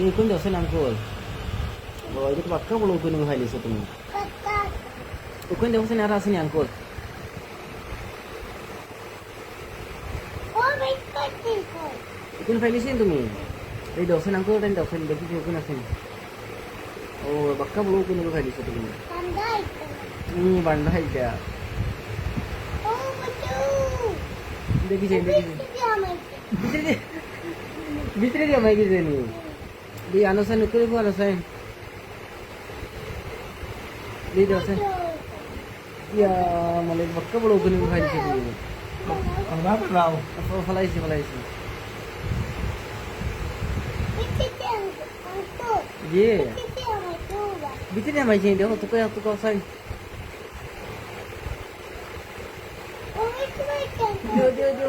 ikut dosen angkul. Oh, itu bakka bulu ukun nung halis itu. Ukun dosen arah sini angkul. Ukun hailisin tumi. Ini dosen angkul dan dosen bagi ukun asin. Oh, bakka bulu ukun nung halis itu. Bandai ya. देखी भीतर दिया मैं किसी नहीं दी आनोसा नुकरे को आनोसा है दी दोसे या माले बक्का बड़ो को नहीं खाई चीज़ नहीं আমরা লাও फलाई सी ये भीतर दिया मैं चाहिए देखो तो क्या साइन जो